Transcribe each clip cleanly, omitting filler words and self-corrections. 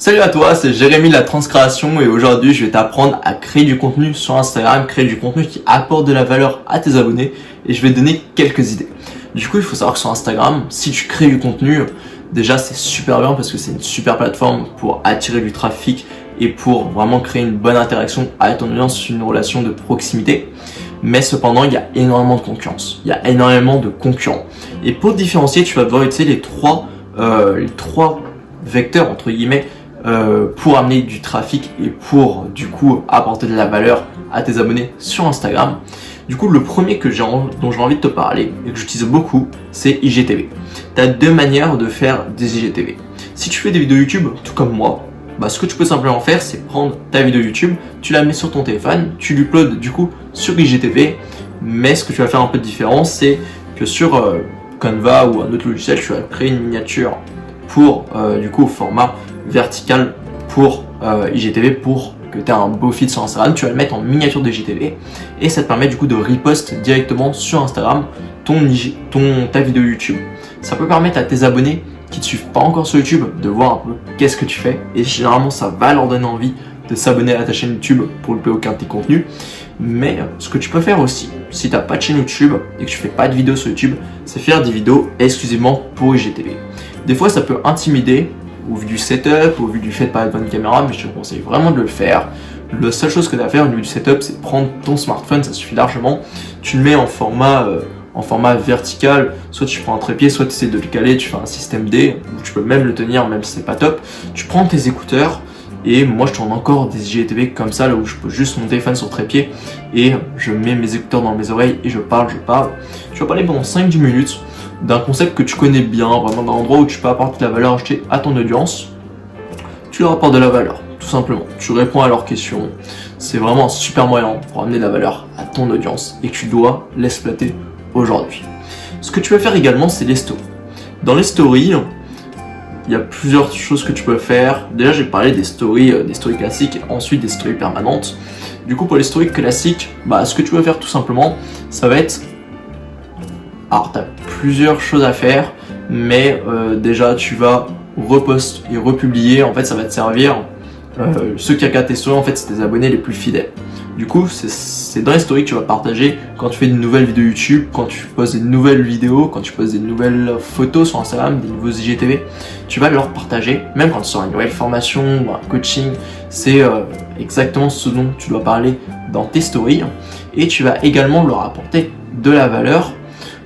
Salut à toi, c'est Jérémy de la Transcréation et aujourd'hui je vais t'apprendre à créer du contenu sur Instagram, créer du contenu qui apporte de la valeur à tes abonnés et je vais te donner quelques idées. Du coup, il faut savoir que sur Instagram, si tu crées du contenu, déjà c'est super bien parce que c'est une super plateforme pour attirer du trafic et pour vraiment créer une bonne interaction avec ton audience, une relation de proximité. Mais cependant, il y a énormément de concurrence, il y a énormément de concurrents. Et pour te différencier, tu vas devoir utiliser les trois vecteurs entre guillemets pour amener du trafic et pour du coup apporter de la valeur à tes abonnés sur Instagram. Du coup, le premier dont j'ai envie de te parler et que j'utilise beaucoup, c'est IGTV. Tu as deux manières de faire des IGTV. Si tu fais des vidéos YouTube, tout comme moi, ce que tu peux simplement faire, c'est prendre ta vidéo YouTube, tu la mets sur ton téléphone, tu l'uploades du coup sur IGTV, mais ce que tu vas faire un peu de différent, c'est que sur Canva ou un autre logiciel, tu vas créer une miniature pour du coup au format vertical pour IGTV pour que tu aies un beau feed sur Instagram. Tu vas le mettre en miniature de IGTV et ça te permet du coup de repost directement sur Instagram ta vidéo YouTube. Ça peut permettre à tes abonnés qui ne te suivent pas encore sur YouTube de voir un peu qu'est-ce que tu fais et généralement ça va leur donner envie de s'abonner à ta chaîne YouTube pour ne louper aucun de tes contenus. Mais ce que tu peux faire aussi, si tu n'as pas de chaîne YouTube et que tu fais pas de vidéos sur YouTube, c'est faire des vidéos exclusivement pour IGTV. Des fois ça peut intimider au vu du setup, au vu du fait de pas être devant une caméra, mais je te conseille vraiment de le faire. La seule chose que tu as à faire au niveau du setup, c'est prendre ton smartphone, ça suffit largement. Tu le mets en format vertical, soit tu prends un trépied, soit tu essaies de le caler, tu fais un système D, ou tu peux même le tenir, même si c'est pas top. Tu prends tes écouteurs, et moi je tourne encore des IGTV comme ça, là où je pose juste mon téléphone sur trépied, et je mets mes écouteurs dans mes oreilles, et je parle. Je vais parler pendant 5-10 minutes, d'un concept que tu connais bien, vraiment d'un endroit où tu peux apporter de la valeur ajoutée à ton audience. Tu leur apportes de la valeur, tout simplement. Tu réponds à leurs questions. C'est vraiment un super moyen pour amener de la valeur à ton audience et que tu dois l'exploiter aujourd'hui. Ce que tu peux faire également, c'est les stories. Dans les stories, il y a plusieurs choses que tu peux faire. Déjà, j'ai parlé des stories classiques et ensuite des stories permanentes. Du coup, pour les stories classiques, ce que tu peux faire tout simplement, ça va être... Alors, tu as plusieurs choses à faire, mais déjà, tu vas repost et republier. En fait, ça va te servir. Ceux qui regardent tes stories, en fait, c'est tes abonnés les plus fidèles. Du coup, c'est dans les stories que tu vas partager quand tu fais de nouvelles vidéos YouTube, quand tu poses des nouvelles vidéos, quand tu poses des nouvelles photos sur Instagram, des nouveaux IGTV. Tu vas leur partager, même quand tu sors une nouvelle formation ou un coaching. C'est exactement ce dont tu dois parler dans tes stories. Et tu vas également leur apporter de la valeur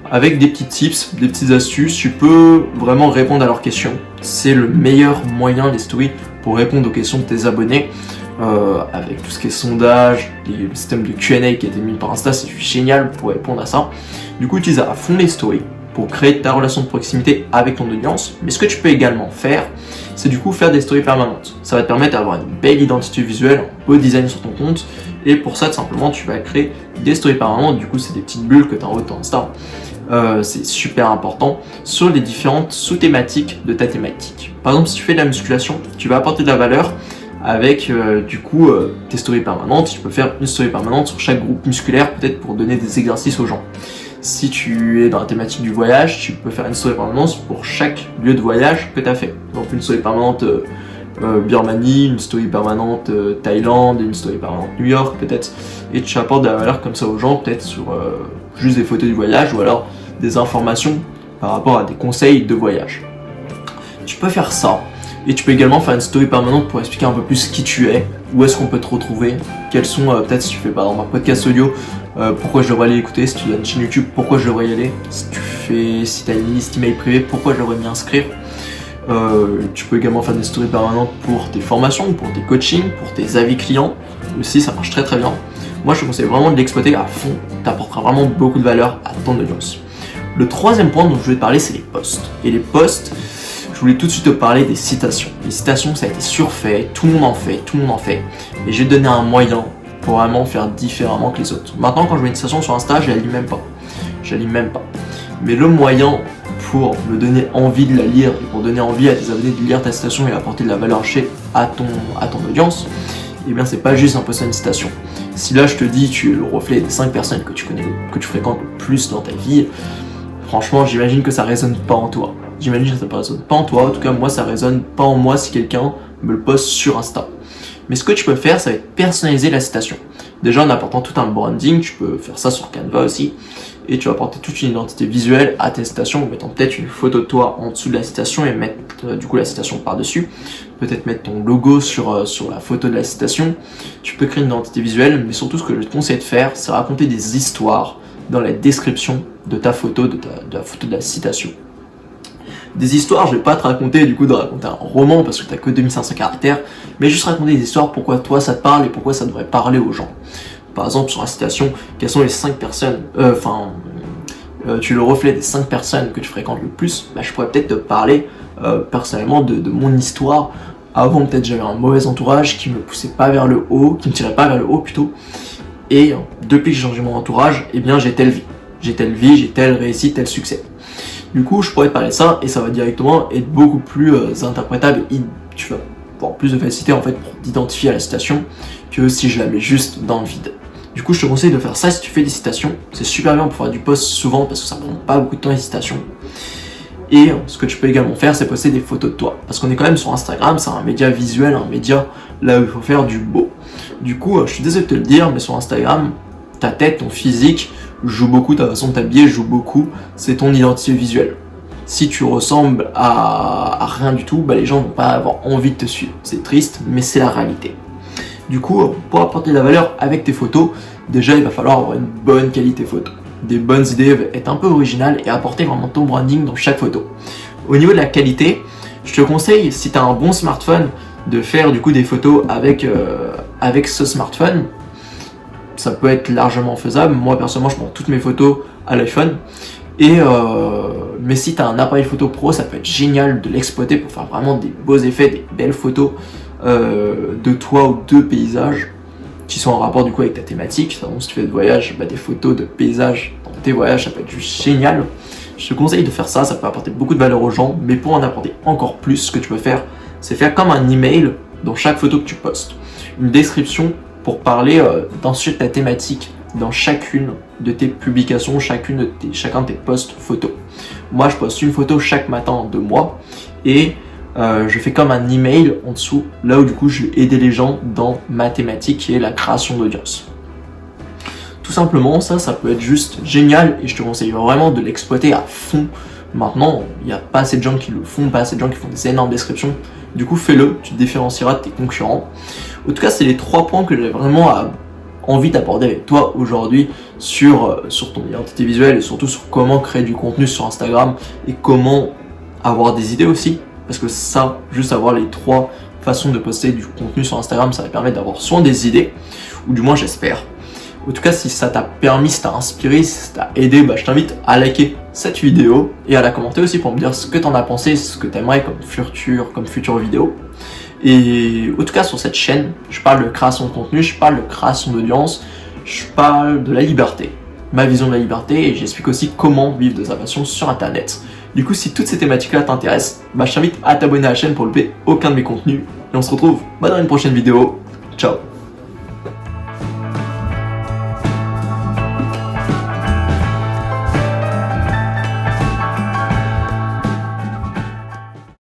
avec des petits tips, des petites astuces. Tu peux vraiment répondre à leurs questions. C'est le meilleur moyen, les stories, pour répondre aux questions de tes abonnés. Avec tout ce qui est sondage, le système de Q&A qui a été mis par Insta, c'est génial pour répondre à ça. Du coup, utilise à fond les stories pour créer ta relation de proximité avec ton audience. Mais ce que tu peux également faire, c'est du coup faire des stories permanentes. Ça va te permettre d'avoir une belle identité visuelle, un beau design sur ton compte. Et pour ça, tout simplement, tu vas créer des stories permanentes. Du coup, c'est des petites bulles que tu as en haut de ton Insta. C'est super important sur les différentes sous-thématiques de ta thématique. Par exemple, si tu fais de la musculation, tu vas apporter de la valeur avec tes stories permanentes. Tu peux faire une story permanente sur chaque groupe musculaire, peut-être pour donner des exercices aux gens. Si tu es dans la thématique du voyage, tu peux faire une story permanente pour chaque lieu de voyage que tu as fait. Donc une story permanente Birmanie, une story permanente Thaïlande, une story permanente New York peut-être. Et tu apportes de la valeur comme ça aux gens, peut-être sur juste des photos du voyage ou alors des informations par rapport à des conseils de voyage. Tu peux faire ça. Et tu peux également faire une story permanente pour expliquer un peu plus qui tu es, où est-ce qu'on peut te retrouver, quels sont, peut-être si tu fais par exemple un podcast audio, pourquoi je devrais aller écouter, si tu as une chaîne YouTube, pourquoi je devrais y aller, si tu as une liste email privée, pourquoi je devrais m'y inscrire. Tu peux également faire des stories permanentes pour tes formations, pour tes coachings, pour tes avis clients, aussi ça marche très très bien. Moi je te conseille vraiment de l'exploiter à fond, t'apportera vraiment beaucoup de valeur à ton audience. Le troisième point dont je vais te parler, c'est les posts. Et les posts, je voulais tout de suite te parler des citations. Les citations, ça a été surfait, tout le monde en fait. Et je vais te donner un moyen pour vraiment faire différemment que les autres. Maintenant, quand je mets une citation sur Insta, je la lis même pas. Mais le moyen pour me donner envie de la lire et pour donner envie à tes abonnés de lire ta citation et apporter de la valeur ajoutée à ton audience, eh bien, c'est pas juste un post à une citation. Si là, je te dis, tu es le reflet des 5 personnes que tu connais, que tu fréquentes le plus dans ta vie, franchement, j'imagine que ça résonne pas en toi. J'imagine que ça résonne pas en toi. En tout cas, moi, ça résonne pas en moi si quelqu'un me le poste sur Insta. Mais ce que tu peux faire, ça va être personnaliser la citation. Déjà, en apportant tout un branding, tu peux faire ça sur Canva aussi. Et tu vas apporter toute une identité visuelle à tes citations, en mettant peut-être une photo de toi en dessous de la citation et mettre du coup la citation par-dessus. Peut-être mettre ton logo sur la photo de la citation. Tu peux créer une identité visuelle, mais surtout ce que je te conseille de faire, c'est raconter des histoires dans la description de ta photo, de la photo de la citation. Des histoires, je vais pas te raconter de raconter un roman parce que t'as que 2500 caractères, mais juste raconter des histoires, pourquoi toi ça te parle et pourquoi ça devrait parler aux gens. Par exemple, sur la citation, quelles sont les 5 personnes, tu es le reflet des 5 personnes que tu fréquentes le plus, je pourrais peut-être te parler personnellement de mon histoire. Avant, peut-être j'avais un mauvais entourage qui me poussait pas vers le haut, qui me tirait pas vers le haut plutôt. Et depuis que j'ai changé mon entourage, eh bien j'ai telle vie. J'ai telle réussite, tel succès. Du coup, je pourrais te parler de ça et ça va directement être beaucoup plus interprétable et tu vas avoir plus de facilité en fait pour t'identifier à la citation que si je la mets juste dans le vide. Du coup, je te conseille de faire ça si tu fais des citations. C'est super bien pour faire du post souvent parce que ça prend pas beaucoup de temps les citations. Et ce que tu peux également faire, c'est poster des photos de toi. Parce qu'on est quand même sur Instagram, c'est un média visuel, un média là où il faut faire du beau. Du coup, je suis désolé de te le dire, mais sur Instagram, ta tête, ton physique joue beaucoup, ta façon de t'habiller joue beaucoup, c'est ton identité visuelle. Si tu ressembles à rien du tout, les gens vont pas avoir envie de te suivre. C'est triste, mais c'est la réalité. Du coup, pour apporter de la valeur avec tes photos, déjà il va falloir avoir une bonne qualité photo. Des bonnes idées, être un peu original et apporter vraiment ton branding dans chaque photo. Au niveau de la qualité, je te conseille, si tu as un bon smartphone, de faire du coup des photos avec ce smartphone. Ça peut être largement faisable. Moi personnellement, je prends toutes mes photos à l'iPhone. Mais si tu as un appareil photo pro, ça peut être génial de l'exploiter pour faire vraiment des beaux effets, des belles photos de toi ou de paysages qui sont en rapport du coup avec ta thématique. Donc, si tu fais des voyages, des photos de paysages dans tes voyages, ça peut être juste génial. Je te conseille de faire ça, ça peut apporter beaucoup de valeur aux gens, mais pour en apporter encore plus, ce que tu peux faire, c'est faire comme un email dans chaque photo que tu postes. Une description pour parler d'un sujet de ta thématique dans chacune de tes publications, chacun de tes posts photos. Moi, je poste une photo chaque matin de moi et je fais comme un email en dessous, là où du coup je vais aider les gens dans ma thématique qui est la création d'audience. Tout simplement, ça peut être juste génial et je te conseille vraiment de l'exploiter à fond. Maintenant, il n'y a pas assez de gens qui le font, pas assez de gens qui font des énormes descriptions. Du coup, fais-le, tu te différencieras de tes concurrents. En tout cas, c'est les 3 points que j'ai vraiment envie d'aborder avec toi aujourd'hui sur ton identité visuelle et surtout sur comment créer du contenu sur Instagram et comment avoir des idées aussi. Parce que ça, juste avoir les 3 façons de poster du contenu sur Instagram, ça va permettre d'avoir soit des idées, ou du moins j'espère. En tout cas, si ça t'a permis, si ça t'a inspiré, si ça t'a aidé, je t'invite à liker cette vidéo et à la commenter aussi pour me dire ce que t'en as pensé, ce que t'aimerais comme future vidéo. Et en tout cas, sur cette chaîne, je parle de création de contenu, je parle de création d'audience, je parle de la liberté, ma vision de la liberté, et j'explique aussi comment vivre de sa passion sur Internet. Du coup, si toutes ces thématiques-là t'intéressent, je t'invite à t'abonner à la chaîne pour ne louper aucun de mes contenus. Et on se retrouve dans une prochaine vidéo. Ciao!